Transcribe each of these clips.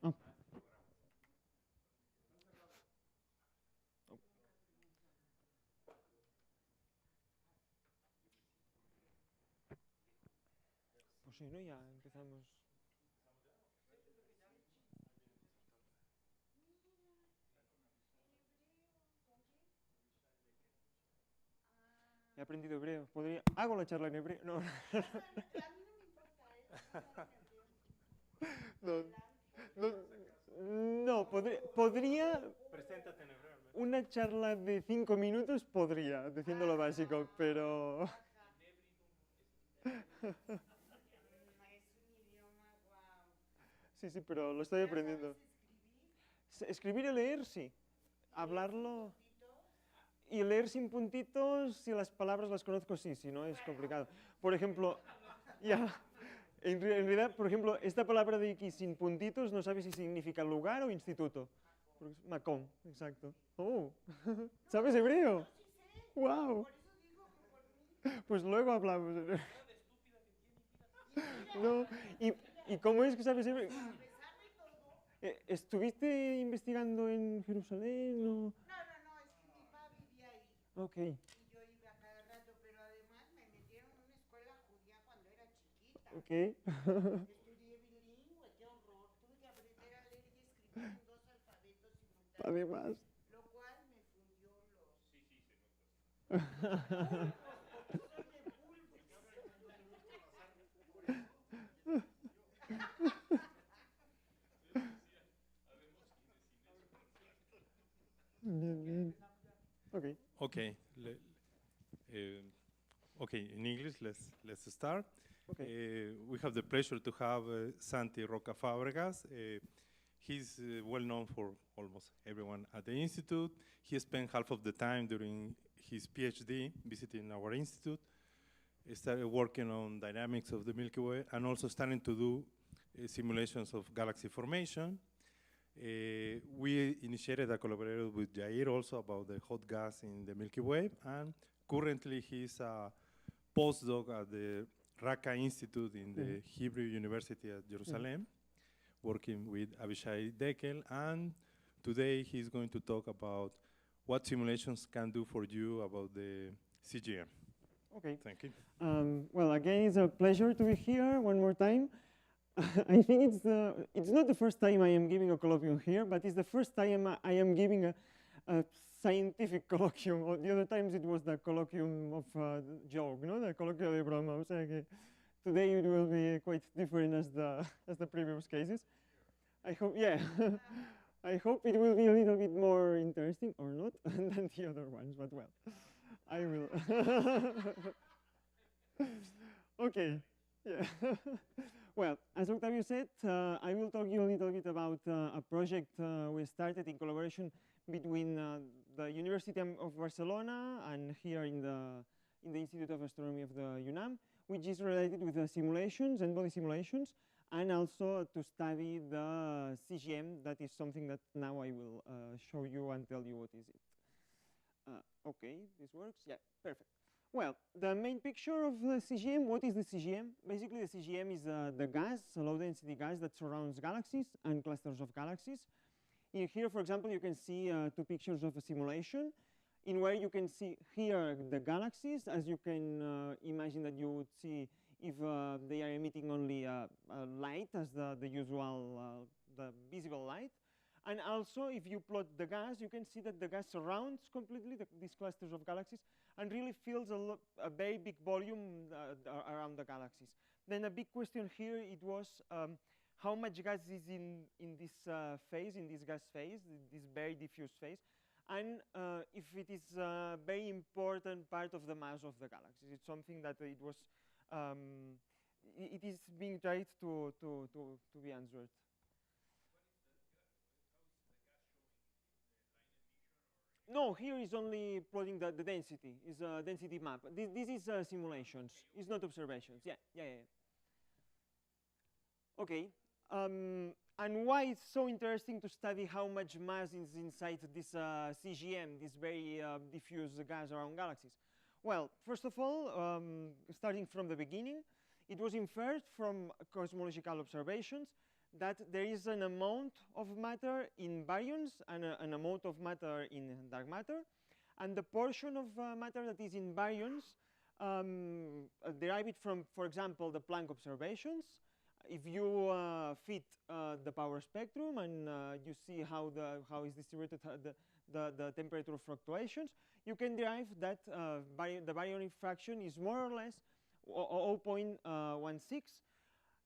Oh. Pues sí, ¿no? Ya empezamos. He aprendido hebreo. ¿Podría... ¿Hago la charla en hebreo? No. A mí no me importa, No, no, podría... Preséntate en hebreo. Una charla de 5 minutos podría, diciendo lo básico, pero... Es un idioma, wow. Sí, sí, pero lo estoy aprendiendo. Escribir y leer, sí. Hablarlo... Y leer sin puntitos, si las palabras las conozco, sí, si no es complicado. Por ejemplo, ya, en realidad, por ejemplo, esta palabra de aquí sin puntitos no sabes si significa lugar o instituto. Macón, exacto. Oh, ¿sabes hebreo? ¡Wow! Pues luego hablamos. No, ¿y cómo es que sabes hebreo? ¿Estuviste investigando en Jerusalén o...? No, es que mi papá vivía ahí. Ok. Y yo iba a cada rato, pero además me metieron en una escuela judía cuando era chiquita. Ok. Estudié bilingüe, qué horror. Tuve que aprender a leer y escribir en 2 alfabetos simultáneos. Además. Lo cual me fundió los... Sí, se nota. Bien, bien. Okay. Okay. Okay. In English, let's start. Okay. We have the pleasure to have Santi Roca-Fábrega. He's well known for almost everyone at the institute. He spent half of the time during his PhD visiting our institute. He started working on dynamics of the Milky Way and also starting to do simulations of galaxy formation. We initiated a collaboration with Jair also about the hot gas in the Milky Way, and currently he's a postdoc at the Raqqa Institute in the Hebrew University at Jerusalem, working with Avishai Dekel, and today he's going to talk about what simulations can do for you about the CGM. Okay. Thank you. Well, again, it's a pleasure to be here one more time. I think it's not the first time I am giving a colloquium here, but it's the first time I am giving a scientific colloquium. The other times it was the colloquium of joke, no? The colloquium de broma. O sea que today it will be quite different as the previous cases. I hope, yeah. I hope it will be a little bit more interesting, or not, than the other ones, but well, I will. Okay, yeah. Well, as Octavio said, I will talk you a little bit about a project we started in collaboration between the University of Barcelona and here in the Institute of Astronomy of the UNAM, which is related with the simulations and body simulations, and also to study the CGM. That is something that now I will show you and tell you what is it. Okay, this works. Yeah, perfect. Well, the main picture of the CGM, what is the CGM? Basically, the CGM is the gas, a low-density gas that surrounds galaxies and clusters of galaxies. In here, for example, you can see 2 pictures of a simulation in where you can see here the galaxies, as you can imagine that you would see if they are emitting only light as the usual, the visible light. And also, if you plot the gas, you can see that the gas surrounds completely these clusters of galaxies and really fills a very big volume around the galaxies. Then a big question here, it was how much gas is in this phase, in this gas phase, this very diffuse phase, and if it is a very important part of the mass of the galaxies. It's something that it was, it is being tried to be answered. No, here is only plotting the density, is a density map. This is simulations, it's not observations. Yeah. Okay, And why it's so interesting to study how much mass is inside this CGM, this very diffuse gas around galaxies? Well, first of all, starting from the beginning, it was inferred from cosmological observations that there is an amount of matter in baryons and an amount of matter in dark matter. And the portion of matter that is in baryons derived from, for example, the Planck observations. If you fit the power spectrum and you see how is distributed the temperature fluctuations, you can derive that the baryonic fraction is more or less 0.16.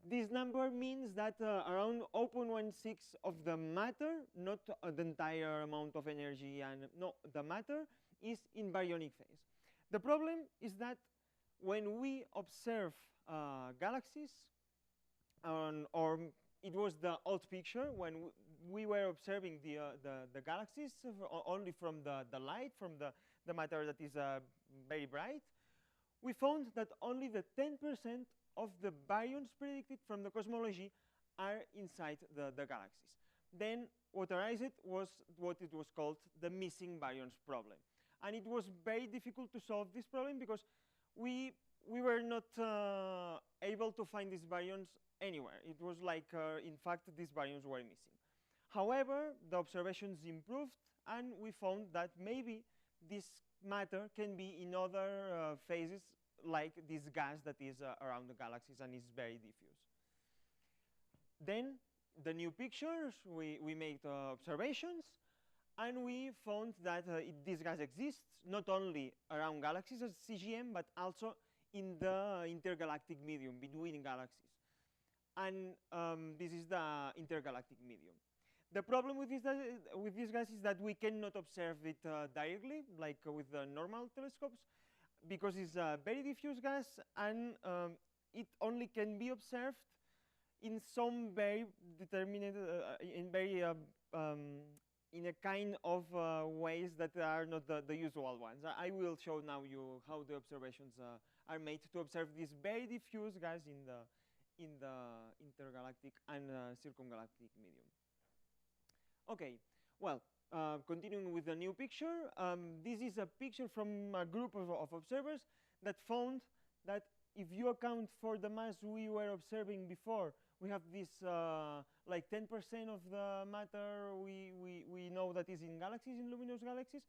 This number means that around 0.16 of the matter, not the entire amount of energy, and no, the matter is in baryonic phase. The problem is that when we observe galaxies, or it was the old picture when we were observing the galaxies only from the light, from the matter that is very bright, we found that only the 10% of the baryons predicted from the cosmology are inside the galaxies. Then what arose was what it was called the missing baryons problem. And it was very difficult to solve this problem because we were not able to find these baryons anywhere. It was like, in fact, these baryons were missing. However, the observations improved, and we found that maybe this matter can be in other phases, like this gas that is around the galaxies and is very diffuse. Then, the new pictures, we made observations, and we found that this gas exists not only around galaxies as CGM, but also in the intergalactic medium between galaxies. And this is the intergalactic medium. The problem with this gas is that we cannot observe it directly, like with the normal telescopes, because it's a very diffuse gas, and it only can be observed in some very determined, in a kind of ways that are not the usual ones. I will show now you how the observations are made to observe this very diffuse gas in the intergalactic and circumgalactic medium. Okay, well, continuing with the new picture, this is a picture from a group of observers that found that if you account for the mass we were observing before, we have this like 10% of the matter we know that is in galaxies, in luminous galaxies,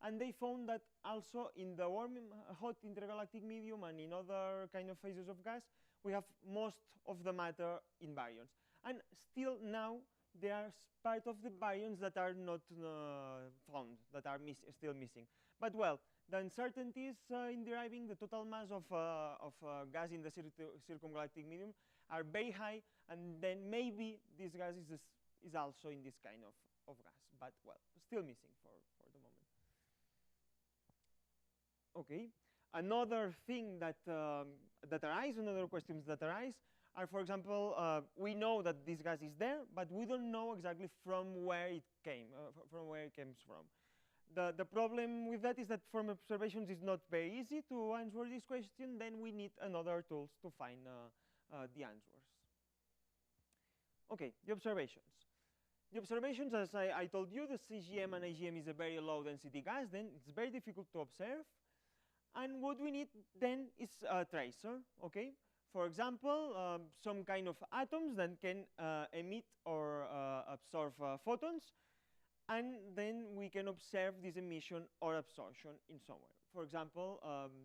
and they found that also in the warm, hot intergalactic medium and in other kind of phases of gas, we have most of the matter in baryons. And still now, there are part of the baryons that are not found, that are still missing. But well, the uncertainties in deriving the total mass of gas in the circumgalactic medium are very high, and then maybe this gas is also in this kind of gas, but well, still missing for the moment. Okay, another thing that another questions that arise are, for example, we know that this gas is there, but we don't know exactly from where it came, from. The problem with that is that from observations it's not very easy to answer this question. Then we need another tools to find the answers. Okay, the observations. The observations, as I told you, the CGM and AGM is a very low density gas, then it's very difficult to observe. And what we need then is a tracer, okay? For example, some kind of atoms that can emit or absorb photons, and then we can observe this emission or absorption in somewhere. For example,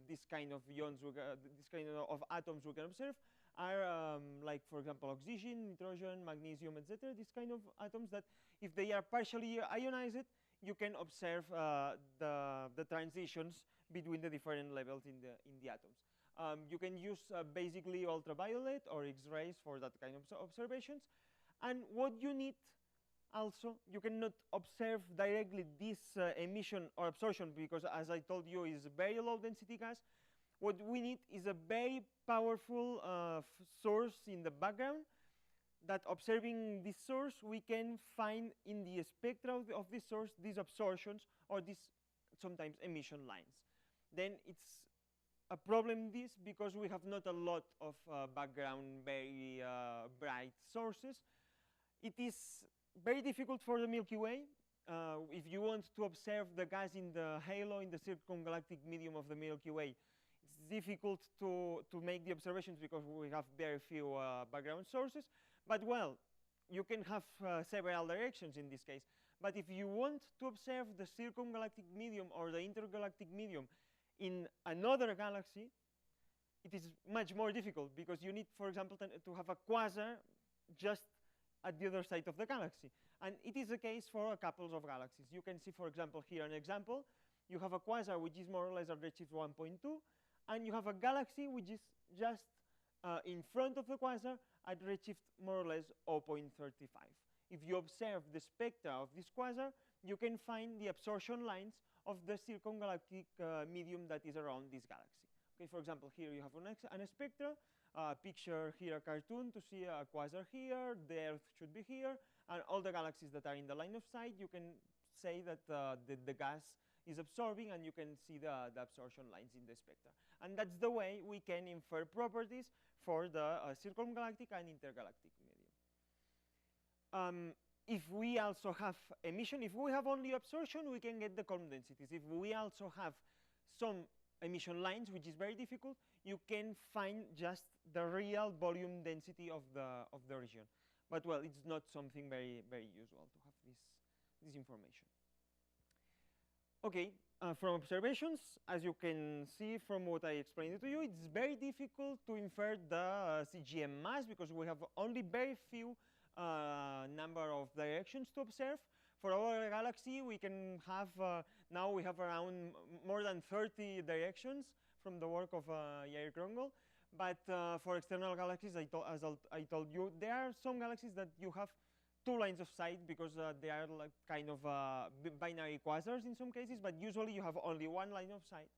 this kind of ions, this kind of atoms we can observe are like, for example, oxygen, nitrogen, magnesium, etc. These kind of atoms that, if they are partially ionized, you can observe the transitions between the different levels in the atoms. You can use basically ultraviolet or X-rays for that kind of observations. And what you need also, you cannot observe directly this emission or absorption because, as I told you, is a very low density gas. What we need is a very powerful source in the background, that observing this source, we can find in the spectra of this source these absorptions or these sometimes emission lines. Then it's a problem because we have not a lot of background very bright sources, It is very difficult for the Milky Way. If you want to observe the gas in the halo, in the circumgalactic medium of the Milky Way, it's difficult to make the observations because we have very few background sources. But well, you can have several directions in this case. But if you want to observe the circumgalactic medium or the intergalactic medium in another galaxy, it is much more difficult because you need, for example, to have a quasar just at the other side of the galaxy. And it is the case for a couple of galaxies. You can see, for example, here an example. You have a quasar which is more or less at redshift 1.2, and you have a galaxy which is just in front of the quasar at redshift more or less 0.35. If you observe the spectra of this quasar, you can find the absorption lines of the circumgalactic medium that is around this galaxy. Okay, for example, here you have an spectra, picture here a cartoon to see a quasar here, the Earth should be here, and all the galaxies that are in the line of sight, you can say that the gas is absorbing, and you can see the absorption lines in the spectra. And that's the way we can infer properties for the circumgalactic and intergalactic medium. If we also have emission, if we have only absorption, we can get the column densities. If we also have some emission lines, which is very difficult, you can find just the real volume density of the region. But well, it's not something very usual to have this information. Okay, from observations, as you can see from what I explained to you, it's very difficult to infer the CGM mass because we have only very few number of directions to observe. For our galaxy, we can have, now we have around more than 30 directions from the work of Yair Krongel. But for external galaxies, as I told you, there are some galaxies that you have two lines of sight because they are like kind of binary quasars in some cases, but usually you have only one line of sight.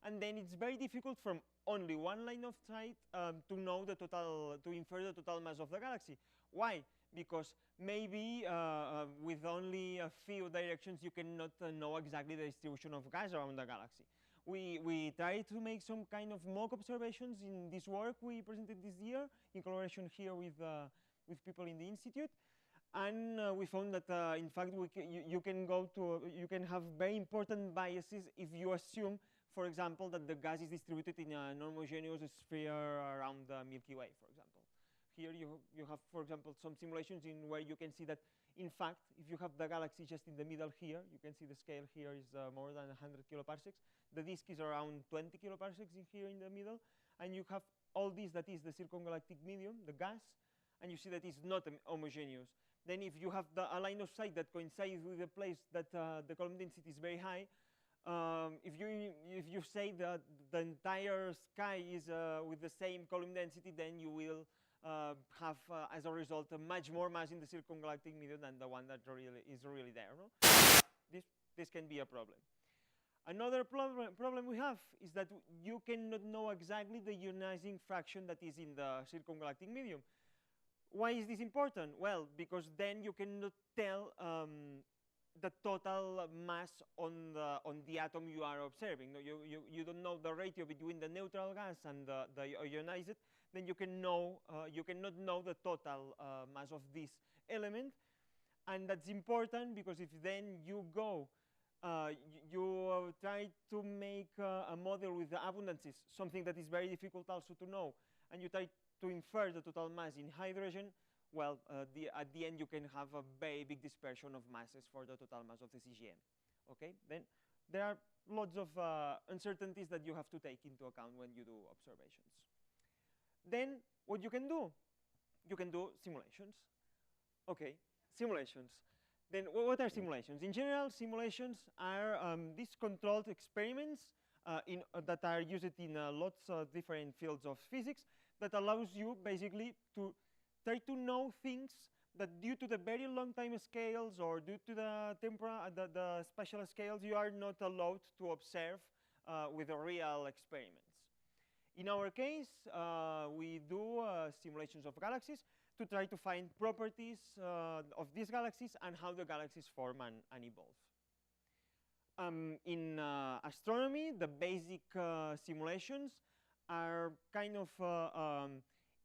And then it's very difficult from only one line of sight to know the total, to infer the total mass of the galaxy. Why? Because maybe with only a few directions you cannot know exactly the distribution of gas around the galaxy. We tried to make some kind of mock observations in this work we presented this year in collaboration here with people in the institute, and we found that in fact you can have very important biases if you assume, for example, that the gas is distributed in a non-homogeneous sphere around the Milky Way, for example. Here you have, for example, some simulations in where you can see that, in fact, if you have the galaxy just in the middle here, you can see the scale here is more than 100 kiloparsecs. The disk is around 20 kiloparsecs in here in the middle, and you have all this that is the circumgalactic medium, the gas, and you see that it's not homogeneous. Then if you have a line of sight that coincides with a place that the column density is very high, if you say that the entire sky is with the same column density, then you will have, as a result, much more mass in the circumgalactic medium than the one that is really there. No? This can be a problem. Another problem we have is that you cannot know exactly the ionizing fraction that is in the circumgalactic medium. Why is this important? Well, because then you cannot tell the total mass on the atom you are observing. No, you don't know the ratio between the neutral gas and the ionized. Then you cannot know the total mass of this element, and that's important because if then you go, you try to make a model with the abundances, something that is very difficult also to know, and you try to infer the total mass in hydrogen, well, at the end you can have a very big dispersion of masses for the total mass of the CGM. Okay, then there are lots of uncertainties that you have to take into account when you do observations. Then what you can do simulations. Okay, simulations. Then what are simulations? In general, simulations are these controlled experiments that are used in lots of different fields of physics that allows you basically to try to know things that due to the very long time scales or due to the spatial scales you are not allowed to observe with the real experiments. In our case, we do simulations of galaxies to try to find properties of these galaxies and how the galaxies form and evolve. In astronomy, the basic simulations are kind of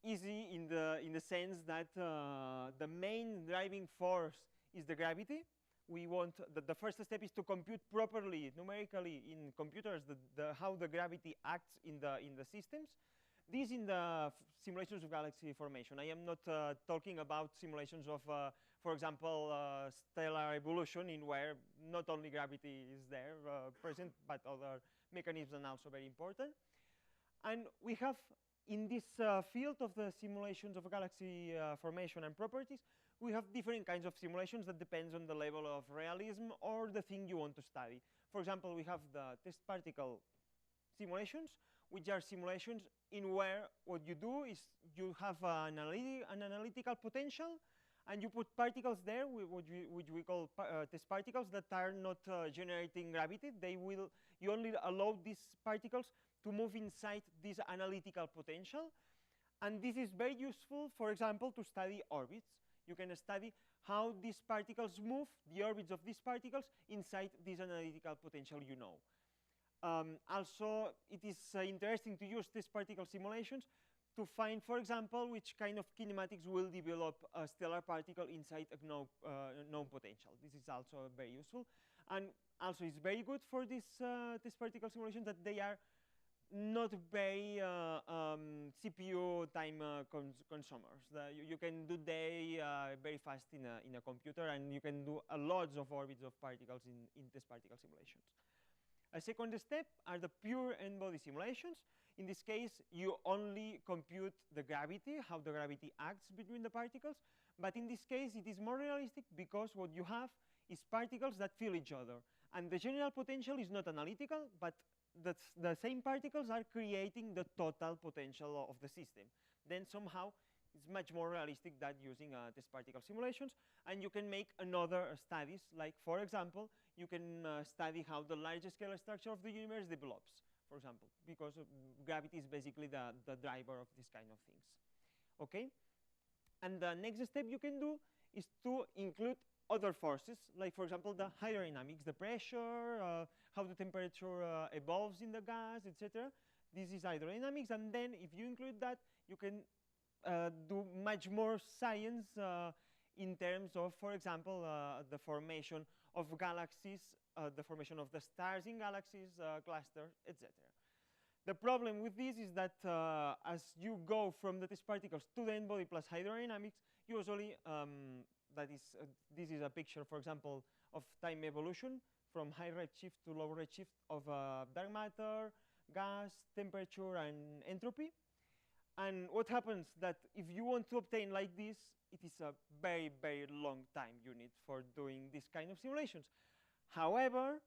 easy in the sense that the main driving force is the gravity. We want the first step is to compute properly, numerically in computers, how the gravity acts in the systems. This in the simulations of galaxy formation. I am not talking about simulations of, for example, stellar evolution, in where not only gravity is there present, but other mechanisms are also very important. And we have, in this field of the simulations of galaxy formation and properties, we have different kinds of simulations that depends on the level of realism or the thing you want to study. For example, we have the test particle simulations, which are simulations in where what you do is you have an analytical potential, and you put particles there, which we call test particles, that are not generating gravity. You only allow these particles to move inside this analytical potential. And this is very useful, for example, to study orbits. You can study how these particles move, the orbits of these particles, inside this analytical potential you know. Also, it is interesting to use these particle simulations to find, for example, which kind of kinematics will develop a stellar particle inside a known potential. This is also very useful. And also, it's very good for these particle simulations that they are not very CPU time consumers. You can do very fast in a computer, and you can do lots of orbits of particles in test particle simulations. A second step are the pure n-body simulations. In this case, you only compute the gravity, how the gravity acts between the particles. But in this case, it is more realistic because what you have is particles that feel each other. And the general potential is not analytical, but the same particles are creating the total potential of the system. Then somehow, it's much more realistic than using test particle simulations. And you can make another studies, like, for example, you can study how the large scale structure of the universe develops, for example, because gravity is basically the driver of this kind of things. Okay? And the next step you can do is to include other forces, like, for example, the hydrodynamics, the pressure, how the temperature evolves in the gas, etc. This is hydrodynamics. And then if you include that, you can do much more science in terms of, for example, the formation of galaxies, the formation of the stars in galaxies, clusters, etc. The problem with this is that as you go from the test particles to the n-body plus hydrodynamics, you usually, this is a picture, for example, of time evolution from high redshift to low redshift of dark matter, gas, temperature, and entropy. And what happens that if you want to obtain like this, it is a very, very long time you need for doing this kind of simulations. However,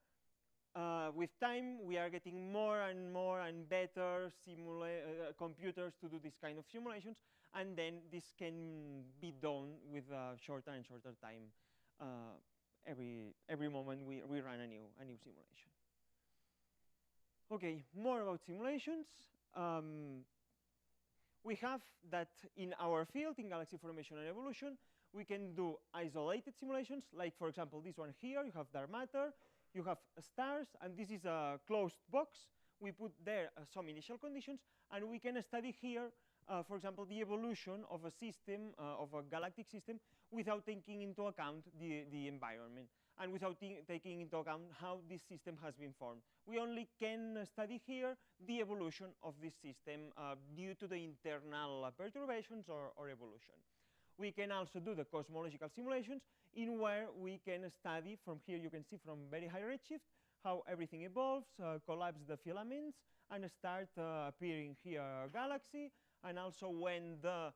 with time, we are getting more and better computers to do this kind of simulations, and then this can be done with shorter and shorter time. Every moment we run a new simulation. Okay, more about simulations. We have that in our field, in galaxy formation and evolution, we can do isolated simulations, like, for example, this one here. You have dark matter, you have stars, and this is a closed box. We put there some initial conditions, and we can study here, for example, the evolution of a system, of a galactic system, without taking into account the environment, and without taking into account how this system has been formed. We only can study here the evolution of this system due to the internal perturbations or evolution. We can also do the cosmological simulations, in where we can study, from here you can see from very high redshift, how everything evolves, collapse the filaments, and start appearing here a galaxy, and also when the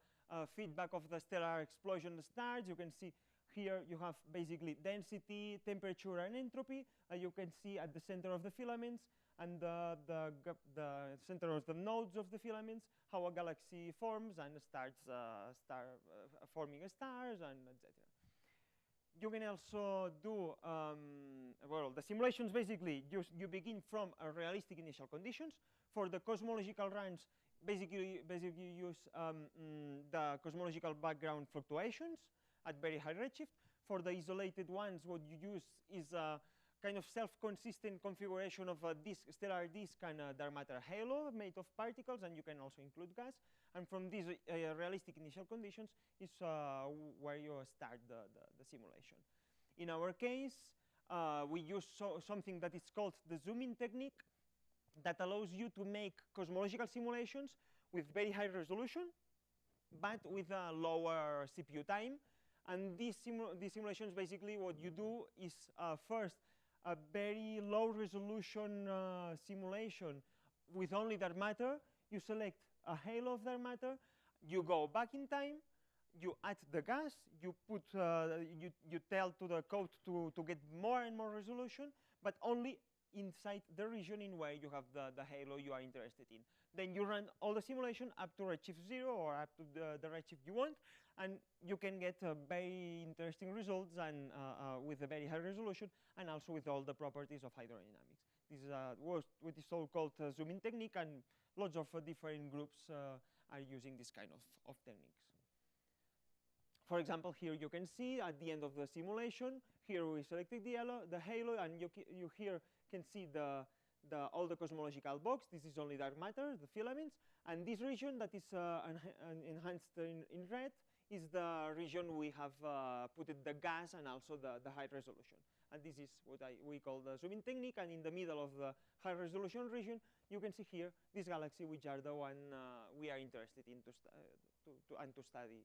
feedback of the stellar explosion starts, you can see here you have basically density, temperature, and entropy. You can see at the center of the filaments and the center of the nodes of the filaments how a galaxy forms and starts forming stars, and etc. You can also do, well, the simulations basically, you begin from a realistic initial conditions. For the cosmological runs, basically you use the cosmological background fluctuations at very high redshift. For the isolated ones, what you use is kind of self-consistent configuration of a disk, stellar disk and a dark matter halo made of particles, and you can also include gas. And from these realistic initial conditions is where you start the simulation. In our case, we use something that is called the zoom-in technique that allows you to make cosmological simulations with very high resolution, but with a lower CPU time. And these simulations, basically what you do is first a very low resolution simulation with only dark matter. You select a halo of dark matter, you go back in time, you add the gas, you put, you tell to the code to get more and more resolution, but only inside the region in where you have the halo you are interested in. Then you run all the simulation up to redshift 0 or up to the redshift you want, and you can get very interesting results and with a very high resolution, and also with all the properties of hydrodynamics. This is what is so-called zoom-in technique, and lots of different groups are using this kind of techniques. For example, here you can see at the end of the simulation, here we selected the halo, and you here can see all the cosmological box. This is only dark matter, the filaments, and this region that is enhanced in red is the region we have put the gas and also the high resolution. And this is what we call the zoom-in technique, and in the middle of the high resolution region, you can see here this galaxy, which are the one we are interested in to study.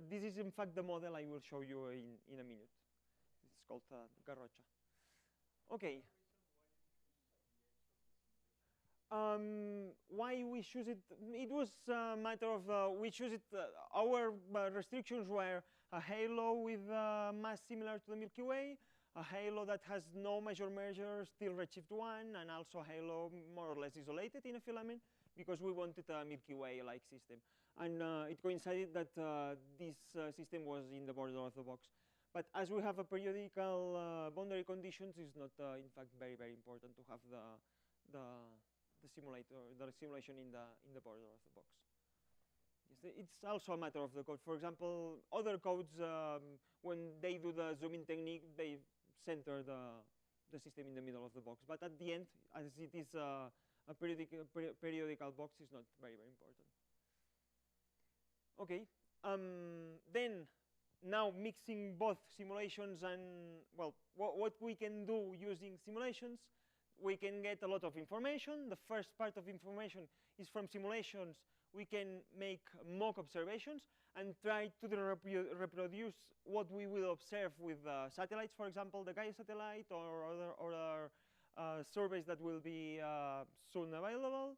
This is in fact the model I will show you in a minute. It's called Garrocha. Okay. Why we choose it? It was a matter of we choose it. Our restrictions were a halo with mass similar to the Milky Way, a halo that has no major merger, still redshift 1, and also a halo more or less isolated in a filament, because we wanted a Milky Way-like system. And it coincided that this system was in the border of the box. But as we have a periodical boundary conditions, it's not in fact very important to have the simulation in the border of the box. Yes, it's also a matter of the code. For example, other codes, when they do the zoom-in technique, they center the system in the middle of the box. But at the end, as it is a periodical box, is not very important. Okay. Then, now mixing both simulations and, well, what we can do using simulations, we can get a lot of information. The first part of information is from simulations. We can make mock observations and try to reproduce what we will observe with satellites, for example, the Gaia satellite or other surveys that will be soon available.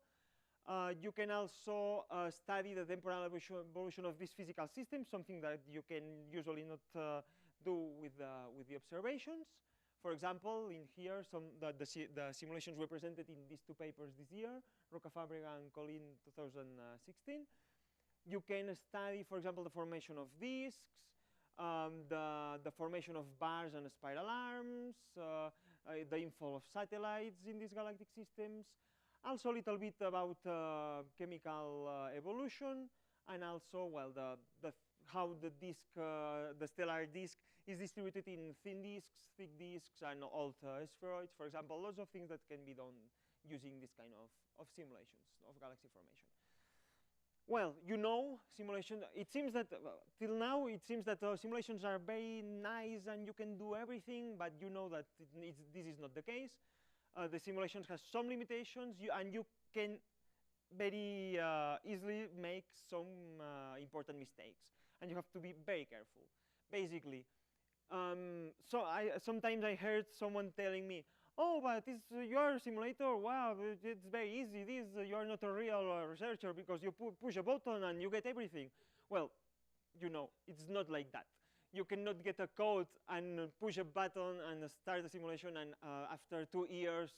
You can also study the temporal evolution of this physical system, something that you can usually not do with the observations. For example, in here, the simulations were presented in these two papers this year, Roca-Fábrega and Colin 2016. You can study, for example, the formation of disks, the formation of bars and spiral arms, the inflow of satellites in these galactic systems, also a little bit about chemical evolution, and also, well, how the stellar disk is distributed in thin disks, thick disks, and alt spheroids. For example, lots of things that can be done using this kind of simulations of galaxy formation. Well, you know, simulation, it seems that, till now, it seems that simulations are very nice and you can do everything, but you know that this is not the case. The simulations has some limitations, and you can very easily make some important mistakes, and you have to be very careful. Basically, sometimes I heard someone telling me, "Oh, but it's your simulator. Wow, it's very easy. You are not a real researcher because you push a button and you get everything." Well, you know, it's not like that. You cannot get a code and push a button and start the simulation, and after 2 years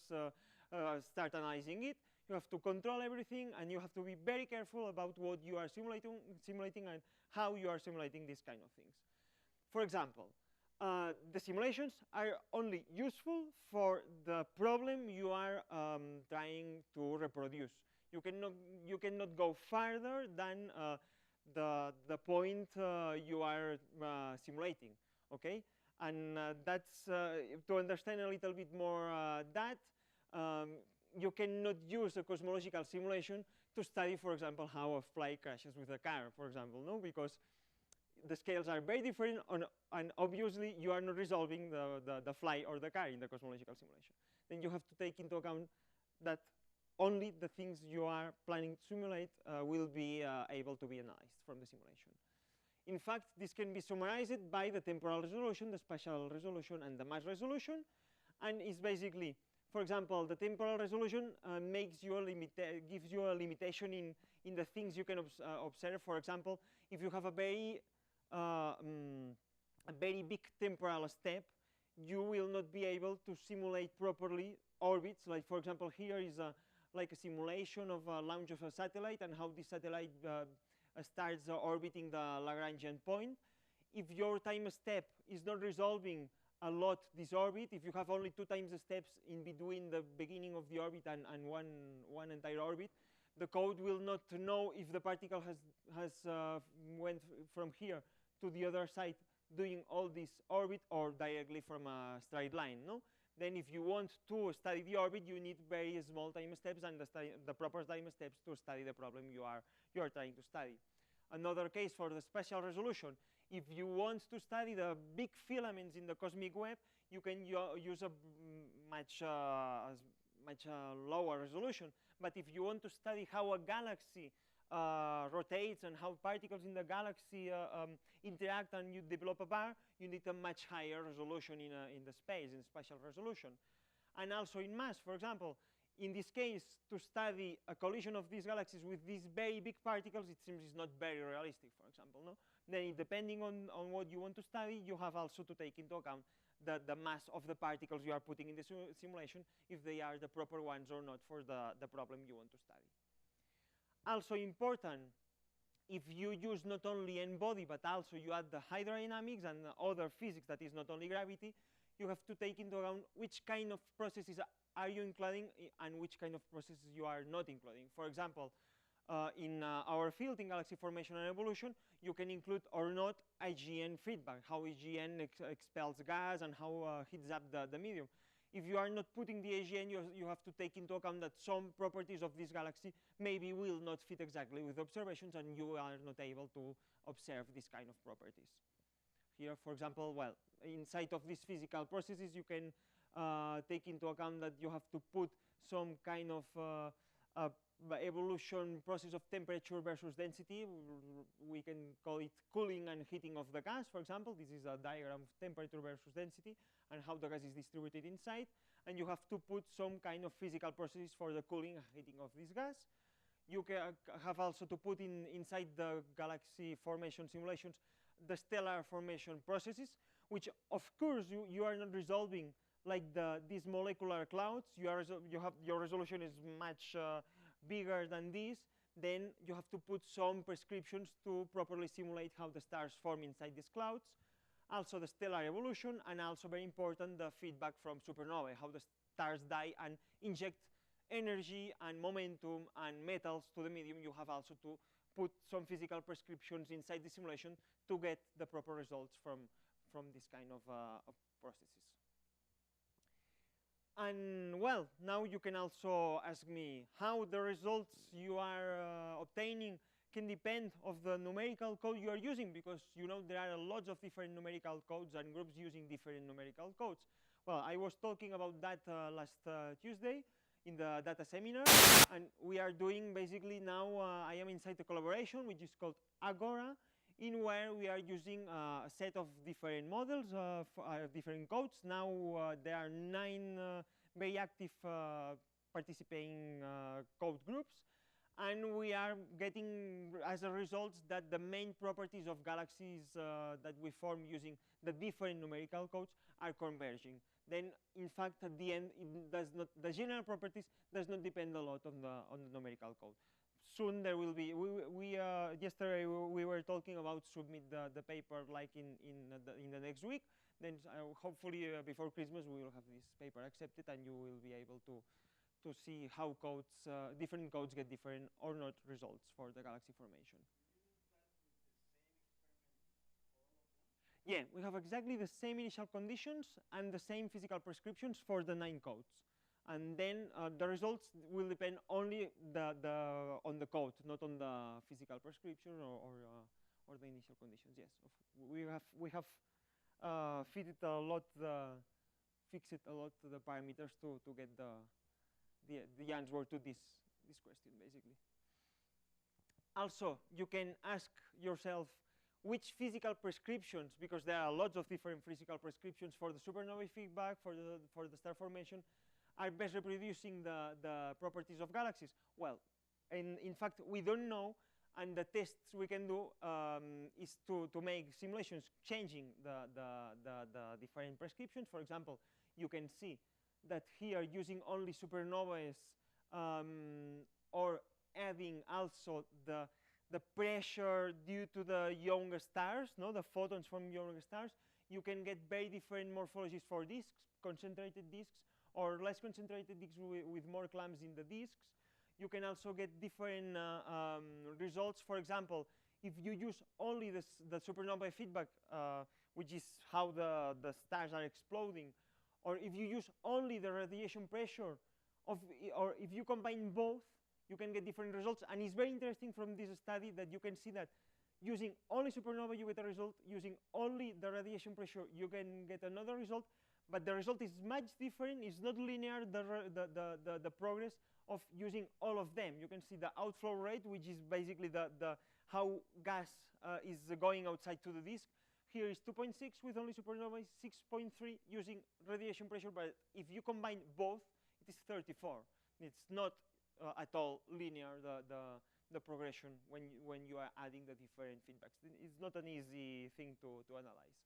start analyzing it. You have to control everything, and you have to be very careful about what you are simulating and how you are simulating these kind of things. For example, the simulations are only useful for the problem you are trying to reproduce. You cannot go farther than the point you are simulating. Okay, And that's, to understand a little bit more that, you cannot use a cosmological simulation to study, for example, how a flight crashes with a car, for example, no? Because the scales are very different, and obviously you are not resolving the flight or the car in the cosmological simulation. Then you have to take into account that only the things you are planning to simulate will be able to be analyzed from the simulation. In fact, this can be summarized by the temporal resolution, the spatial resolution, and the mass resolution, and is basically, for example, the temporal resolution gives you a limitation in the things you can observe. For example, if you have a very big temporal step, you will not be able to simulate properly orbits. Like, for example, here is like a simulation of a launch of a satellite and how this satellite starts orbiting the Lagrangian point. If your time step is not resolving a lot this orbit, if you have only 2 times the steps in between the beginning of the orbit and one entire orbit, the code will not know if the particle has went from here to the other side doing all this orbit or directly from a straight line, no? Then if you want to study the orbit, you need very small time steps and the proper time steps to study the problem you are trying to study. Another case for the spatial resolution, if you want to study the big filaments in the cosmic web, you can use a much lower resolution. But if you want to study how a galaxy rotates and how particles in the galaxy interact and you develop a bar, you need a much higher resolution in the space, in spatial resolution. And also in mass, for example, in this case, to study a collision of these galaxies with these very big particles, it seems is not very realistic, for example, no? Then depending on what you want to study, you have also to take into account the mass of the particles you are putting in the simulation, if they are the proper ones or not for the problem you want to study. Also important, if you use not only n-body, but also you add the hydrodynamics and other physics that is not only gravity, you have to take into account which kind of processes are you including and which kind of processes you are not including. For example, in our field, in galaxy formation and evolution, you can include or not IgN feedback, how IgN expels gas and how heats up the medium. If you are not putting the IgN, you have to take into account that some properties of this galaxy maybe will not fit exactly with observations, and you are not able to observe this kind of properties. Here, for example, well, inside of these physical processes, you can take into account that you have to put some kind of evolution process of temperature versus density. We can call it cooling and heating of the gas, for example. This is a diagram of temperature versus density and how the gas is distributed inside. And you have to put some kind of physical processes for the cooling and heating of this gas. You can have also to put inside the galaxy formation simulations the stellar formation processes, which of course you are not resolving like these molecular clouds. Your resolution is much bigger than this. Then you have to put some prescriptions to properly simulate how the stars form inside these clouds. Also the stellar evolution, and also very important, the feedback from supernovae, how the stars die and inject energy and momentum and metals to the medium. You have also to put some physical prescriptions inside the simulation to get the proper results from this kind of processes. And well, now you can also ask me how the results you are obtaining can depend of the numerical code you are using, because you know there are lots of different numerical codes and groups using different numerical codes. Well, I was talking about that last Tuesday in the data seminar, and we are doing basically now, I am inside the collaboration which is called Agora, in where we are using a set of different models, different codes. Now there are 9 very active participating code groups, and we are getting as a result that the main properties of galaxies that we form using the different numerical codes are converging. Then, in fact, at the end, the general properties does not depend a lot on the numerical code. Soon there will be. Yesterday we were talking about submit the paper like in the next week. Then hopefully before Christmas we will have this paper accepted, and you will be able to see how codes, different codes get different or not results for the galaxy formation. Yeah, we have exactly the same initial conditions and the same physical prescriptions for the 9 codes. And then the results will depend only on the code, not on the physical prescription or the initial conditions. Yes, we have fixed a lot the parameters to get the answer to this question basically. Also, you can ask yourself which physical prescriptions, because there are lots of different physical prescriptions for the supernovae feedback, for the star formation, are best reproducing the properties of galaxies. Well, in fact, we don't know, and the tests we can do is to make simulations changing the different prescriptions. For example, you can see that here using only supernovae or adding also the pressure due to the younger stars, no, the photons from younger stars, you can get very different morphologies for disks, concentrated disks, or less concentrated disks with more clumps in the disks. You can also get different results. For example, if you use only the supernova feedback, which is how the stars are exploding, or if you use only the radiation pressure, or if you combine both, you can get different results. And it's very interesting from this study that you can see that using only supernova you get a result, using only the radiation pressure you can get another result, but the result is much different. It's not linear, the progress of using all of them. You can see the outflow rate, which is basically how gas is going outside to the disk. Here is 2.6 with only supernova, 6.3 using radiation pressure, but if you combine both, it is 34. It's not at all linear, the progression when you are adding the different feedbacks. It's not an easy thing to analyze.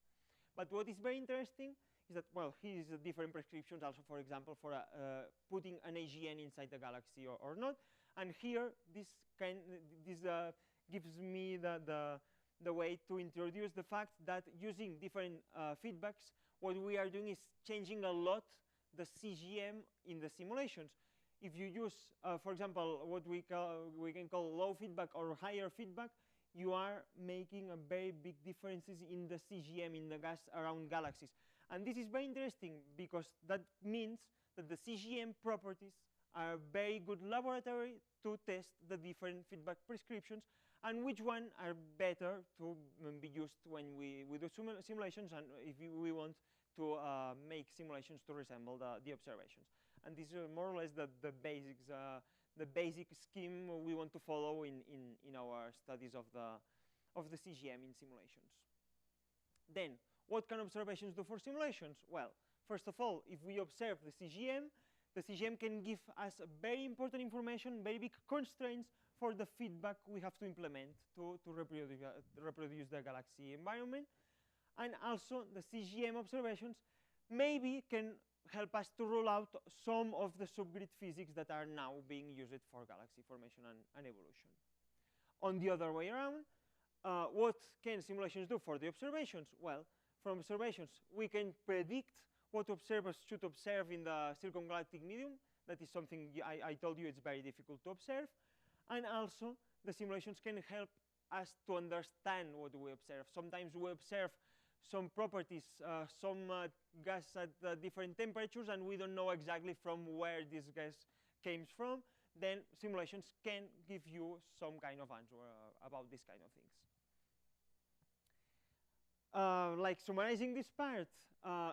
But what is very interesting is that, well, here is the different prescriptions also, for example, for putting an AGN inside the galaxy or not. And here, this gives me the way to introduce the fact that using different feedbacks, what we are doing is changing a lot the CGM in the simulations. If you use, for example, what we can call low feedback or higher feedback, you are making a very big differences in the CGM, in the gas around galaxies. And this is very interesting because that means that the CGM properties are a very good laboratory to test the different feedback prescriptions and which one are better to be used when we do simulations and if we want to make simulations to resemble the observations. And this is more or less the basic scheme we want to follow in our studies of the CGM in simulations. Then, what can observations do for simulations? Well, first of all, if we observe the CGM can give us very important information, very big constraints for the feedback we have to implement to reproduce the galaxy environment. And also, the CGM observations maybe can help us to rule out some of the subgrid physics that are now being used for galaxy formation and evolution. On the other way around, what can simulations do for the observations? Well, from observations, we can predict what observers should observe in the circumgalactic medium. That is something I told you it's very difficult to observe. And also, the simulations can help us to understand what we observe. Sometimes we observe some properties, some gas at different temperatures, and we don't know exactly from where this gas came from. Then simulations can give you some kind of answer about this kind of things. Like summarizing this part,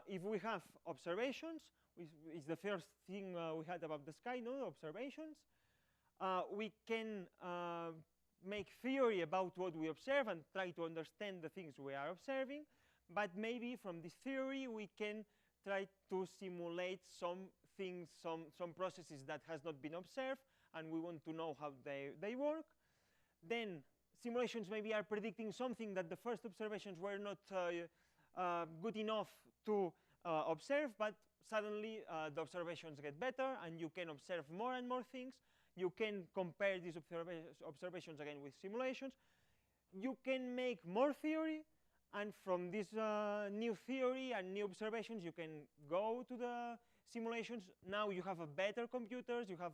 if we have observations, which is the first thing we had about the sky, no observations, we can make theory about what we observe and try to understand the things we are observing. But maybe from this theory we can try to simulate some things, some processes that has not been observed, and we want to know how they work. Then simulations maybe are predicting something that the first observations were not good enough to observe, but suddenly the observations get better and you can observe more and more things. You can compare these observations again with simulations. You can make more theory, and from this new theory and new observations you can go to the simulations. Now you have a better computers, you have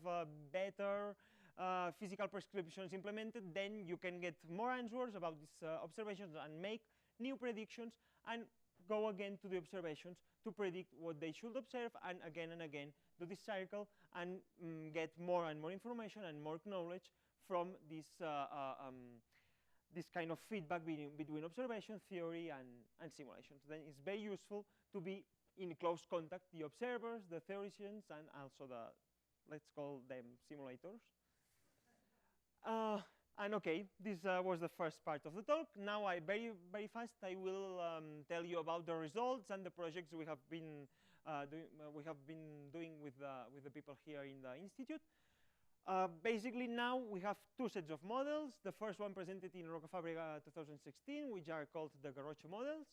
better physical prescriptions implemented, then you can get more answers about these observations and make new predictions, and go again to the observations to predict what they should observe, and again do this cycle and get more and more information and more knowledge from this this kind of feedback between observation, theory, and simulations. Then it's very useful to be in close contact, the observers, the theorists, and also the, let's call them simulators. And okay, this was the first part of the talk. Now very fast I will tell you about the results and the projects we have been doing with the people here in the institute. Basically now we have two sets of models. The first one presented in Roca-Fábrega 2016, which are called the Garrocha models,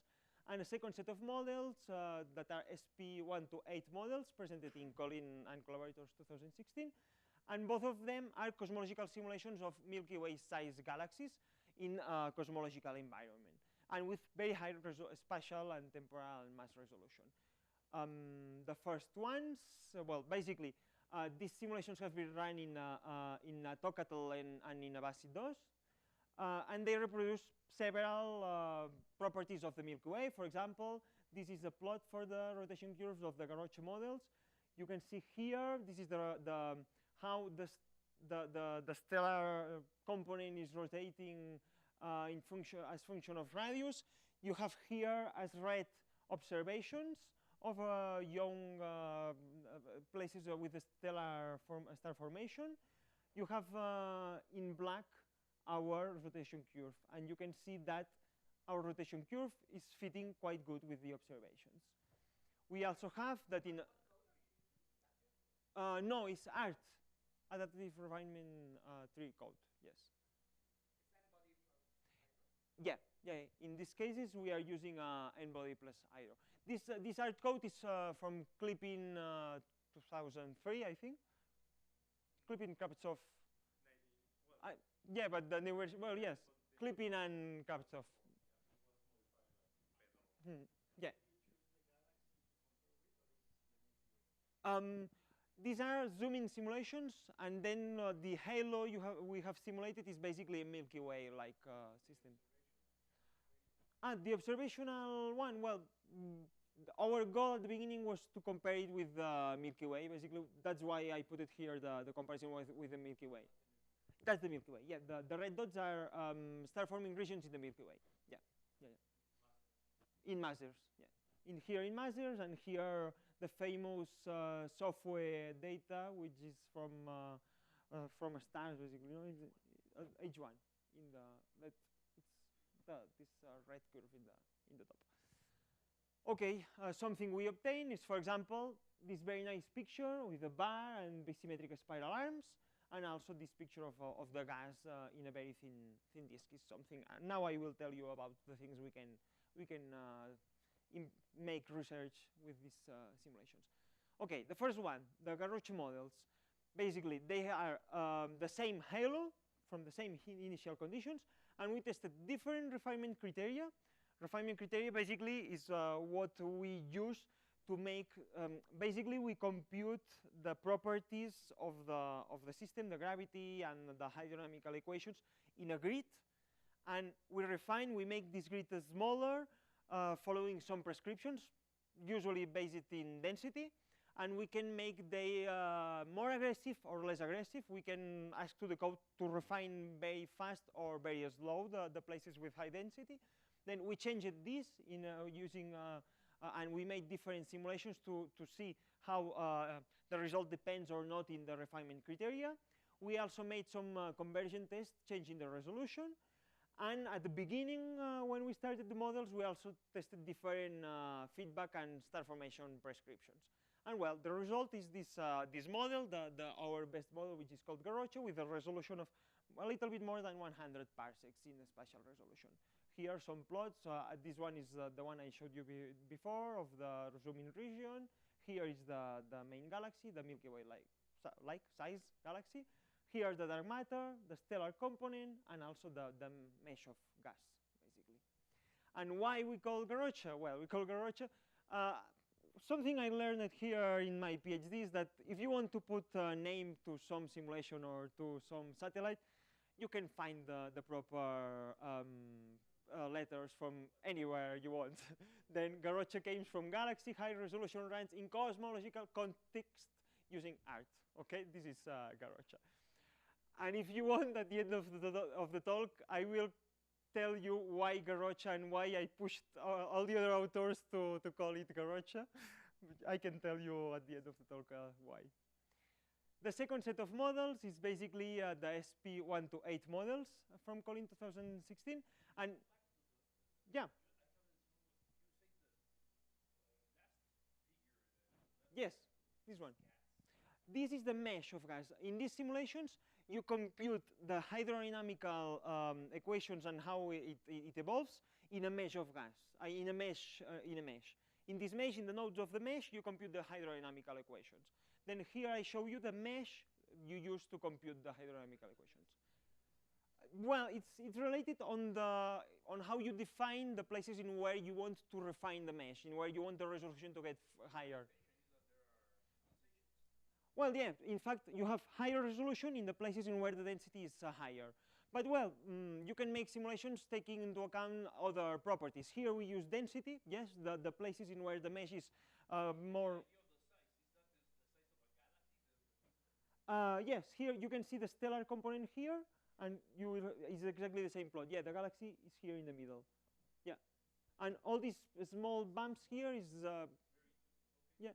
and a second set of models that are SP1 to 8 models presented in Colin and collaborators 2016. And both of them are cosmological simulations of Milky Way-sized galaxies in a cosmological environment, and with very high spatial and temporal mass resolution. The first ones, well, basically, these simulations have been run in a Tocatl and in a Basit-2, and they reproduce several properties of the Milky Way. For example, this is a plot for the rotation curves of the Garrocha models. You can see here, this is how the stellar component is rotating as function of radius. You have here as red observations of young places with a star formation. You have in black our rotation curve, and you can see that our rotation curve is fitting quite good with the observations. We also have that in no, it's ART, Adaptive Refinement 3 code, yes. Yeah. In these cases, we are using N-body plus hydro. This ART code is from Clipping 2003, I think. Clipping Kaptsov. Yeah, but the new version, well, yes. Clipping and Kaptsov. Yeah. These are zoom-in simulations, and then the halo we have simulated is basically a Milky Way-like system. The observational one, well, our goal at the beginning was to compare it with the Milky Way. Basically, that's why I put it here, the comparison with the Milky Way. That's the Milky Way, yeah. The red dots are star-forming regions in the Milky Way, yeah. In masers, yeah. Here in masers, and here the famous software data, which is from stars, basically, you know, H1 in this red curve in the top. Okay, something we obtain is, for example, this very nice picture with a bar and symmetric spiral arms, and also this picture of the gas in a very thin disk is something. Now I will tell you about the things we can make research with these simulations. Okay, the first one, the Garrocha models. Basically, they are the same halo from the same initial conditions, and we tested different refinement criteria. Refinement criteria basically is what we use to make, basically we compute the properties of the system, the gravity and the hydrodynamical equations in a grid, and we make this grid smaller following some prescriptions, usually based in density, and we can make they more aggressive or less aggressive. We can ask to the code to refine very fast or very slow the places with high density. Then we changed this in using, and we made different simulations to see how the result depends or not in the refinement criteria. We also made some conversion tests, changing the resolution. And at the beginning, when we started the models, we also tested different feedback and star formation prescriptions. And well, the result is this model, our best model, which is called Garrocha, with a resolution of a little bit more than 100 parsecs in the spatial resolution. Here are some plots. This one is the one I showed you before of the zoom-in region. Here is the main galaxy, the Milky Way-like size galaxy. Here the dark matter, the stellar component, and also the mesh of gas, basically. And why we call Garrocha? Well, we call Garrocha. Something I learned here in my PhD is that if you want to put a name to some simulation or to some satellite, you can find the proper letters from anywhere you want. Then Garrocha came from galaxy, high resolution runs in cosmological context using art. Okay, this is Garrocha. And if you want, at the end of the talk, I will tell you why Garrocha and why I pushed all the other authors to call it Garrocha. I can tell you at the end of the talk why. The second set of models is basically the SP128 models from Colin 2016. And yeah. Yes, this one. This is the mesh of gas. In these simulations, you compute the hydrodynamical equations and how it evolves in a mesh of gas, in a mesh. In this mesh, in the nodes of the mesh, you compute the hydrodynamical equations. Then here I show you the mesh you use to compute the hydrodynamical equations. Well, it's related on how you define the places in where you want to refine the mesh, in where you want the resolution to get higher. Well, yeah, in fact, you have higher resolution in the places in where the density is higher. But well, you can make simulations taking into account other properties. Here we use density, yes, the places in where the mesh is more. Yes, here you can see the stellar component here, and it's exactly the same plot. Yeah, the galaxy is here in the middle. Yeah, and all these small bumps here is, yeah.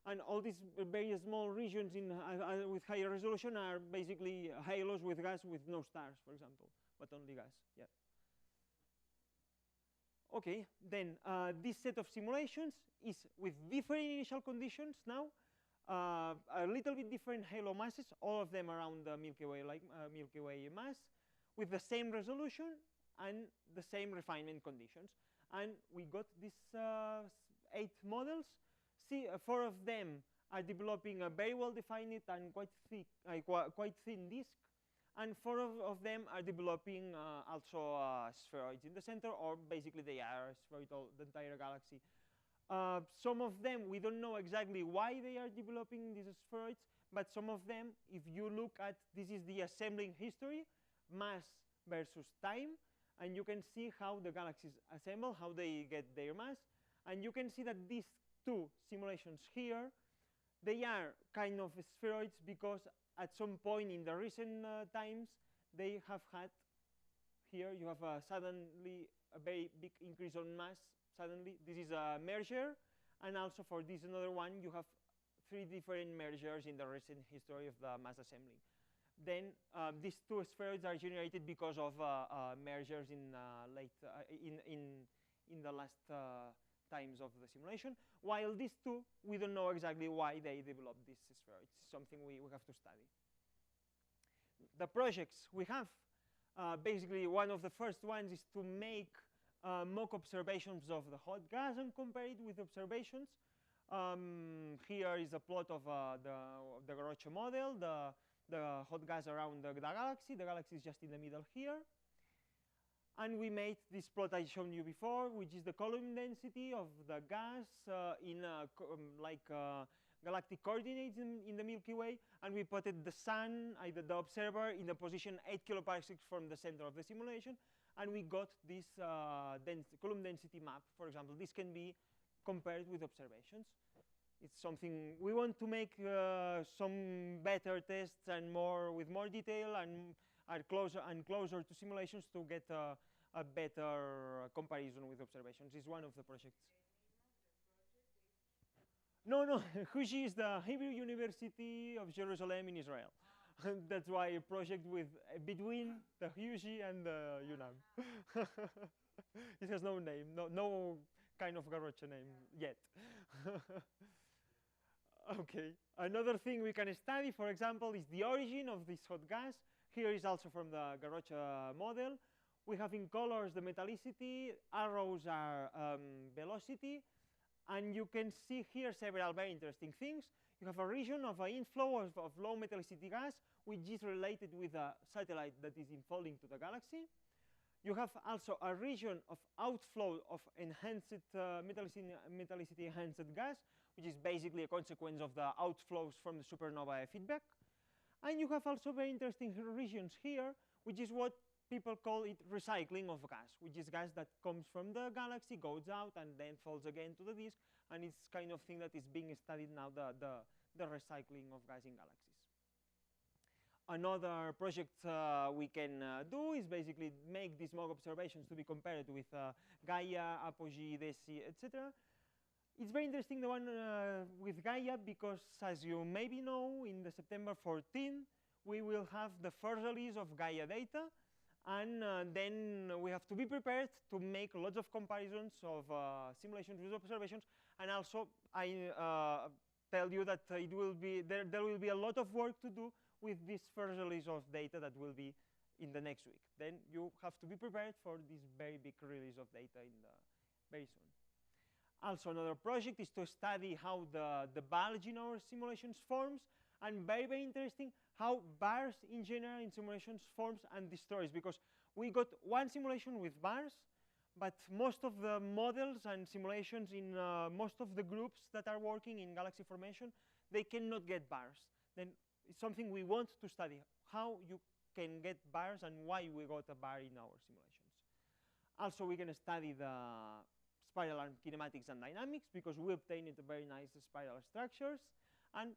And all these very small regions with higher resolution are basically halos with gas with no stars, for example, but only gas. Yeah. Okay, then this set of simulations is with different initial conditions now, a little bit different halo masses, all of them around the Milky Way, like Milky Way mass, with the same resolution and the same refinement conditions. And we got these 8 models. See, 4 of them are developing a very well-defined and quite thick, quite thin disk, and 4 of them are developing also spheroids in the center, or basically they are spheroidal, the entire galaxy. Some of them, we don't know exactly why they are developing these spheroids, but some of them, if you look at, this is the assembling history, mass versus time, and you can see how the galaxies assemble, how they get their mass, and you can see that these 2 simulations here, they are kind of spheroids because at some point in the recent times, they have had, here you have suddenly a very big increase on mass. Suddenly, this is a merger, and also for this another one, you have 3 different mergers in the recent history of the mass assembling. Then these 2 spheroids are generated because of mergers in in the last times of the simulation. While these 2, we don't know exactly why they developed these spheroids. It's something we have to study. The projects we have, basically one of the first ones is to make mock observations of the hot gas and compare it with observations. Here is a plot of the Garrocha model, the hot gas around the galaxy. The galaxy is just in the middle here. And we made this plot I showed you before, which is the column density of the gas in galactic coordinates in the Milky Way. And we putted the sun, the observer, in a position 8 kiloparsecs from the center of the simulation. And we got this column density map, for example. This can be compared with observations. It's something we want to make some better tests and with more detail and are closer to simulations to get a better comparison with observations. It's one of the projects. No, Huji is the Hebrew University of Jerusalem in Israel. That's why a project between the Huji and the UNAM. It has no name, no kind of Garrocha name yet. Okay, another thing we can study, for example, is the origin of this hot gas. Here is also from the Garrocha model. We have in colors the metallicity, arrows are velocity, and you can see here several very interesting things. You have a region of an inflow of low metallicity gas, which is related with a satellite that is falling to the galaxy. You have also a region of outflow of enhanced metallicity enhanced gas, which is basically a consequence of the outflows from the supernova feedback. And you have also very interesting regions here, which is what people call it recycling of gas, which is gas that comes from the galaxy, goes out, and then falls again to the disk, and it's kind of thing that is being studied now, the recycling of gas in galaxies. Another project we can do is basically make these smog observations to be compared with Gaia, Apogee, Deci, etc. It's very interesting, the one with Gaia, because as you maybe know, in the September 14, we will have the first release of Gaia data, and then we have to be prepared to make lots of comparisons of simulations with observations, and also I tell you that it will be there will be a lot of work to do with this first release of data that will be in the next week. Then you have to be prepared for this very big release of data very soon. Also, another project is to study how the bulge in our simulations forms, and very, very interesting, how bars in general in simulations forms and destroys, because we got one simulation with bars, but most of the models and simulations in most of the groups that are working in galaxy formation, they cannot get bars. Then it's something we want to study, how you can get bars and why we got a bar in our simulations. Also, we're going to study the spiral arm kinematics and dynamics, because we obtained very nice spiral structures, and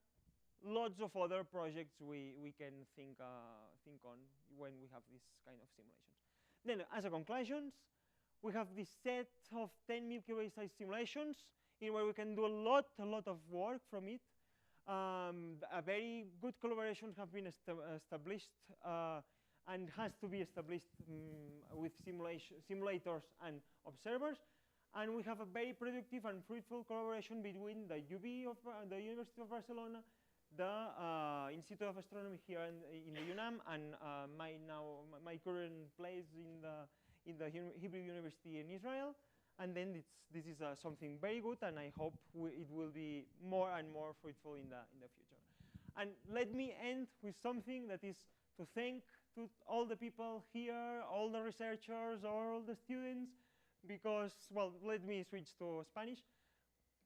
lots of other projects we can think on when we have this kind of simulations. Then, as a conclusion, we have this set of 10 Milky Way size simulations in where we can do a lot of work from it. A very good collaboration have been established and has to be established with simulators and observers. And we have a very productive and fruitful collaboration between the UB of the University of Barcelona, the Institute of Astronomy here in the UNAM, and my current place in the Hebrew University in Israel. And then this is something very good, and I hope it will be more and more fruitful in the future. And let me end with something that is to thank to all the people here, all the researchers, all the students, because, well, let me switch to Spanish.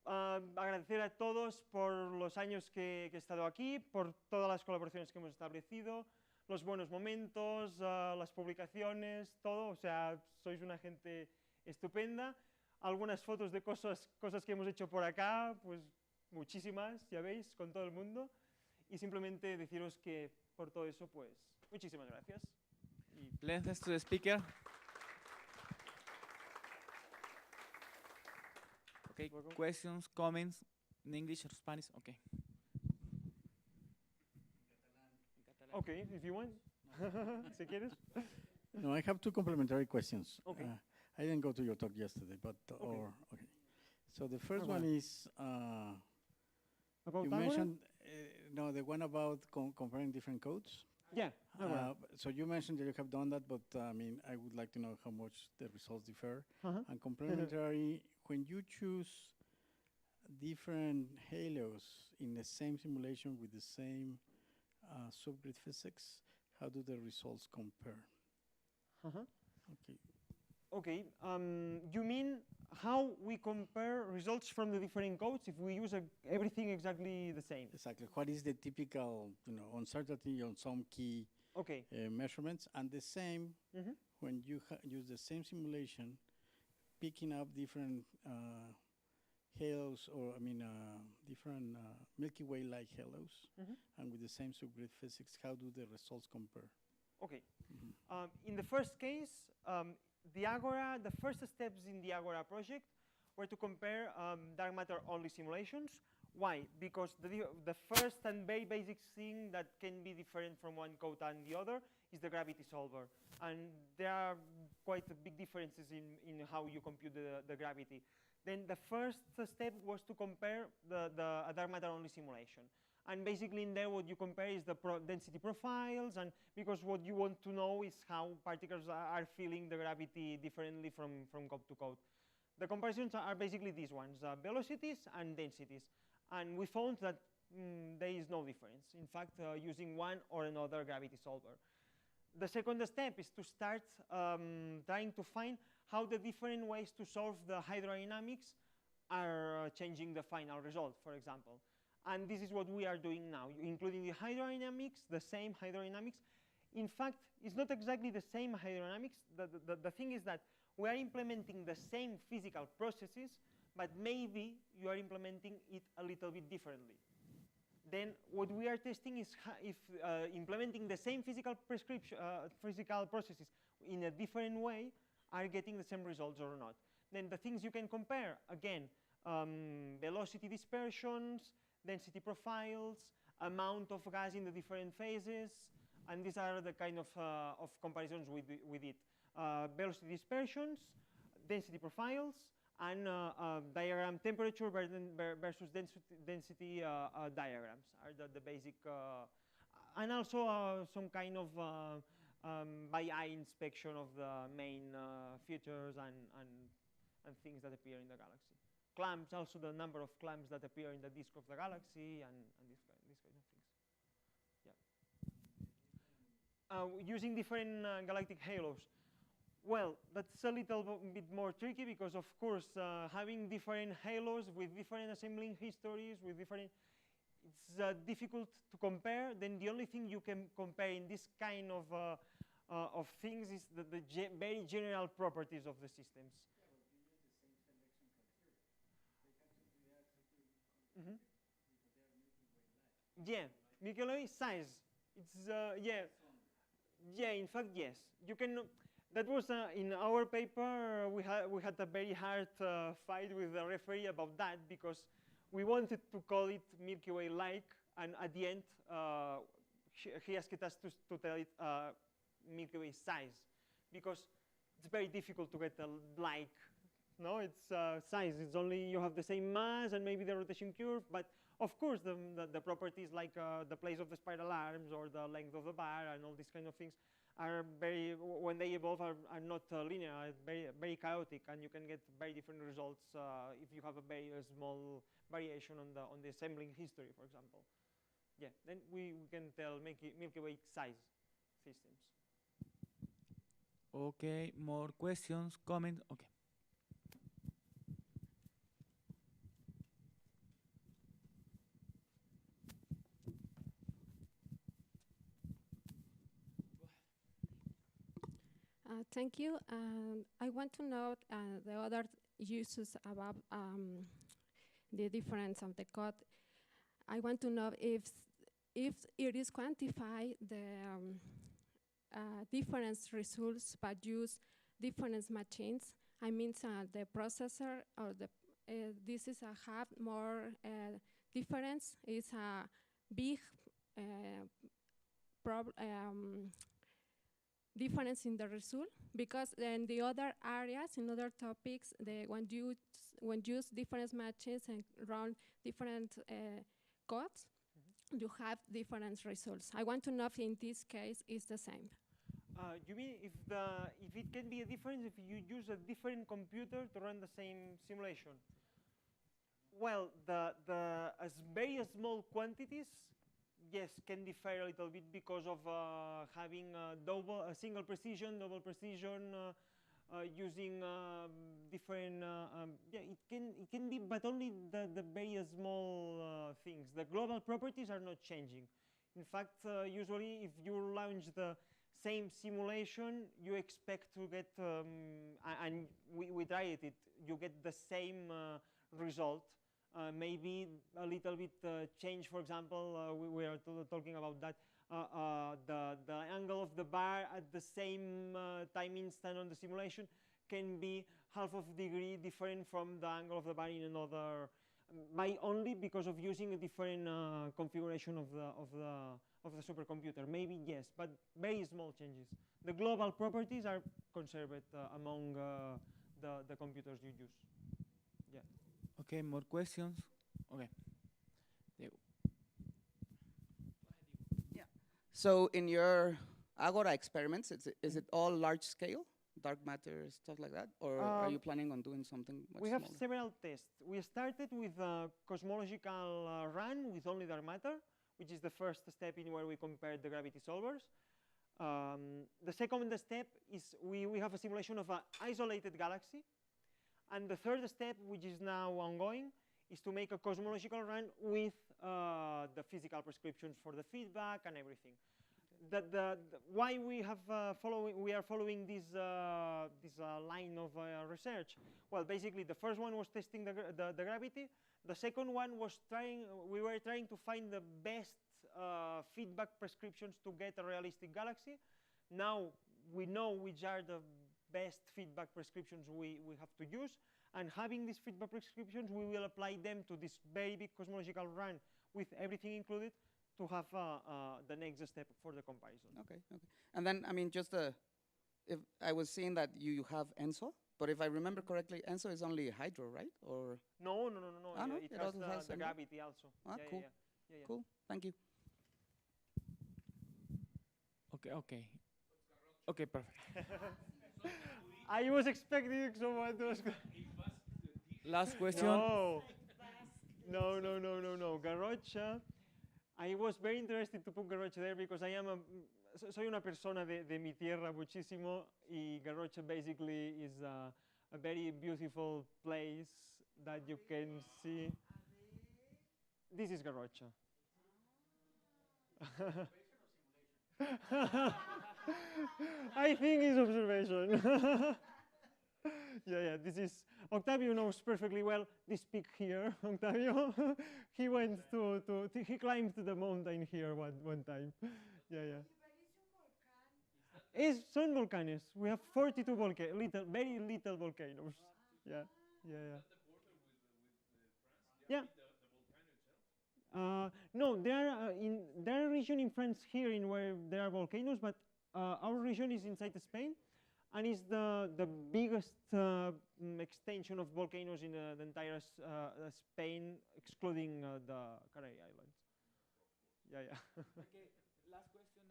Agradecer a todos por los años que he estado aquí, por todas las colaboraciones que hemos establecido, los buenos momentos, las publicaciones, todo. O sea, sois una gente estupenda. Algunas fotos de cosas que hemos hecho por acá, pues muchísimas, ya veis, con todo el mundo. Y simplemente deciros que por todo eso, pues, muchísimas gracias. Thanks to the speaker. Okay, questions, comments in English or Spanish? Okay. Okay, if you want. Si quieres. No, I have two complementary questions. Okay. I didn't go to your talk yesterday, but okay. So the first one is About you Agora? mentioned no, the one about comparing different codes. Yeah. Agora. So you mentioned that you have done that, but I mean, I would like to know how much the results differ. And complementary, when you choose different halos in the same simulation with the same subgrid physics, how do the results compare? Okay. Okay. You mean how we compare results from the different codes if we use everything exactly the same? Exactly. What is the typical, uncertainty on some key measurements? And the same when you use the same simulation, picking up different halos, or different Milky Way-like halos, and with the same subgrid physics, how do the results compare? Okay. In the first case, the first steps in the Agora project were to compare dark matter-only simulations. Why? Because the first and very basic thing that can be different from one code and the other is the gravity solver. And there are quite big differences in how you compute the gravity. Then the first step was to compare a dark matter-only simulation. And basically in there what you compare is the density profiles, and because what you want to know is how particles are feeling the gravity differently from code to code. The comparisons are basically these ones, velocities and densities. And we found that there is no difference, in fact, using one or another gravity solver. The second step is to start trying to find how the different ways to solve the hydrodynamics are changing the final result, for example. And this is what we are doing now, including the hydrodynamics, the same hydrodynamics, In fact, it's not exactly the same hydrodynamics. The thing is that we are implementing the same physical processes, but maybe you are implementing it a little bit differently. Then what we are testing is if implementing the same physical processes in a different way are getting the same results or not. Then the things you can compare, again, velocity dispersions, density profiles, amount of gas in the different phases, and these are the kind of comparisons with it. Velocity dispersions, density profiles, and diagram temperature versus density diagrams are the basic, and also some kind of by eye inspection of the main features and things that appear in the galaxy. Clamps, also the number of clamps that appear in the disk of the galaxy, and these kind of things. Yeah. Using different galactic halos. Well, that's a little bit more tricky because, of course, having different halos with different assembling histories, with different, it's difficult to compare. Then the only thing you can compare in this kind of things is the very general properties of the systems. Mm-hmm. Yeah, Milky Way size. It's yeah. In fact, yes. You can. That was in our paper. We had a very hard fight with the referee about that because we wanted to call it Milky Way-like, and at the end he asked us to tell it Milky Way size because it's very difficult to get a like. No, it's size. It's only you have the same mass and maybe the rotation curve, but of course the properties like the place of the spiral arms or the length of the bar and all these kind of things are very, when they evolve, are not linear, very chaotic, and you can get very different results if you have a very small variation on the assembling history, for example. Yeah, then we can tell Milky Way size systems. Okay, more questions, comments? Okay. Thank you. I want to know the other uses about the difference of the code. I want to know if it is quantify the different results but use different machines. I mean the processor or the this is a have more difference. It's a big difference in the result, because in the other areas, in other topics, when use different matches and run different codes, you have different results. I want to know if in this case is the same. You mean if it can be a difference if you use a different computer to run the same simulation? Well, the very small quantities, yes, can differ a little bit because of having a single precision, double precision, using different. Yeah, it can be, but only the very small things. The global properties are not changing. In fact, usually, if you launch the same simulation, you expect to get, and we tried it, you get the same result. Maybe a little bit change, for example, we are talking about that, the angle of the bar at the same time instant on the simulation can be half of a degree different from the angle of the bar in another, by only because of using a different configuration of the supercomputer. Maybe yes, but very small changes. The global properties are conserved among the computers you use. Yeah. Okay, more questions? Okay. Yeah. So in your Agora experiments, is it all large scale, dark matter, stuff like that? Or are you planning on doing something much We have smaller? several tests. We started with a cosmological run with only dark matter, which is the first step in where we compared the gravity solvers. The second step is we have a simulation of an isolated galaxy. And the third step, which is now ongoing, is to make a cosmological run with the physical prescriptions for the feedback and everything. why we are following this line of research. Well, basically, the first one was testing the gravity. The second one was we were trying to find the best feedback prescriptions to get a realistic galaxy. Now we know which are the best feedback prescriptions we have to use, and having these feedback prescriptions, we will apply them to this very big cosmological run with everything included to have the next step for the comparison. Okay, okay. And then, I mean, just if I was seeing that you have ENSO, but if I remember correctly, ENSO is only hydro, right? Or no. Ah, no? It has the gravity also. Ah, yeah, cool. Yeah. Cool. Thank you. Okay, perfect. I was expecting someone to ask. Last question. No. Garrocha. I was very interested to put Garrocha there because I am soy una persona de mi tierra muchísimo, y Garrocha basically is a very beautiful place that you can see. This is Garrocha. I think it's observation. Yeah, this is, Octavio knows perfectly well this peak here, Octavio. He went he climbed the mountain here one time. Yeah. Son volcanoes. We have 42 very little volcanoes. Yeah. Yeah. No, there are regions in France here where there are volcanoes, but our region is inside Spain, and is the biggest extension of volcanoes in the entire Spain, excluding the Canary Islands. Yeah. Okay, last question.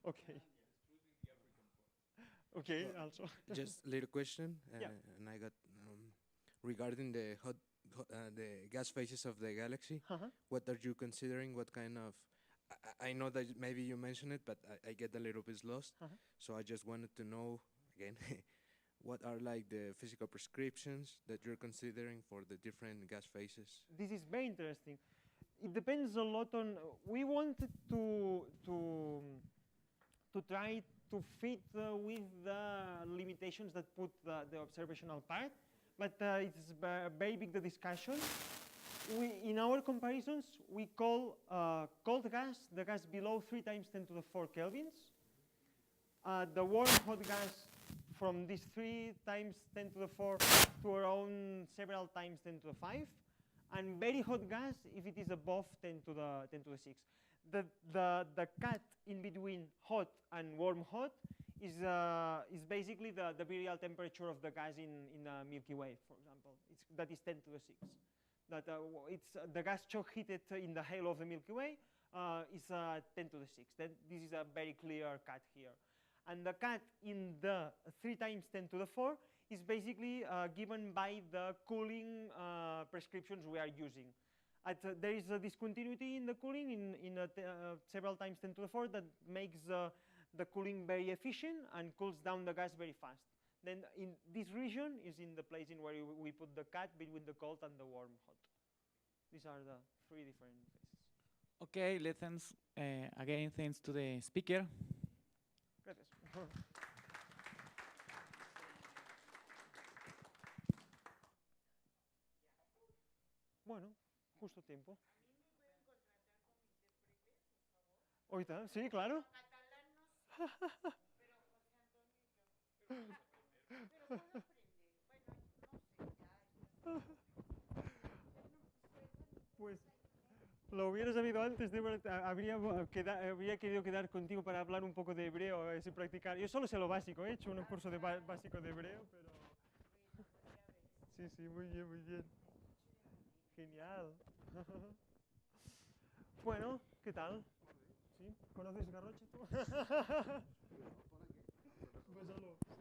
Okay. Okay, also. Just a little question, Yeah. and I got regarding the the gas phases of the galaxy. What are you considering? What kind of? I know that maybe you mentioned it, but I get a little bit lost. So I just wanted to know again, what are like the physical prescriptions that you're considering for the different gas phases? This is very interesting. It depends a lot on. We wanted to try to fit with the limitations that put the observational part, but it's very big the discussion. In our comparisons, we call cold gas the gas below 3 times 10 to the 4 kelvins. The warm hot gas from this 3 times 10 to the 4 to around several times 10 to the 5, and very hot gas if it is above 10 to the 6. The cut in between hot and warm hot is basically the virial temperature of the gas in the Milky Way, for example. That is 10 to the 6. That it's the gas choke heated in the halo of the Milky Way is 10 to the 6. Then this is a very clear cut here. And the cut in the 3 times 10 to the 4 is basically given by the cooling prescriptions we are using. There is a discontinuity in the cooling in several times 10 to the 4 that makes the cooling very efficient and cools down the gas very fast. Then in this region is in the place in where we put the cut between the cold and the warm hot. These are the 3 different phases. Okay, let's again thanks to the speaker. Gracias. Bueno, justo tiempo. Ahorita, sí, claro. Pues lo hubiera sabido antes, habría querido quedar contigo para hablar un poco de hebreo, a ver si practicar. Yo solo sé lo básico, he hecho un curso de básico de hebreo, pero... Sí, muy bien. Genial. Bueno, ¿qué tal? ¿Sí? ¿Conoces Garrocha tú? Bésalo, sí.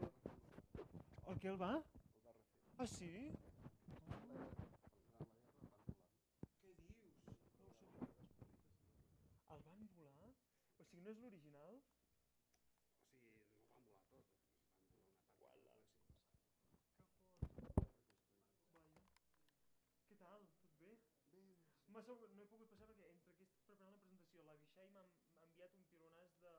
¿El que él va? Ah, sí? Què dius? No ho sabia. El van volar? O sigui, no és l'original? O sigui, ho van volar tot. Que fort. Vaja. Què tal? Tot bé? Bé. No he pogut passar perquè entre que estic preparant la presentació, la Vixà i m'han enviat un pilonaç de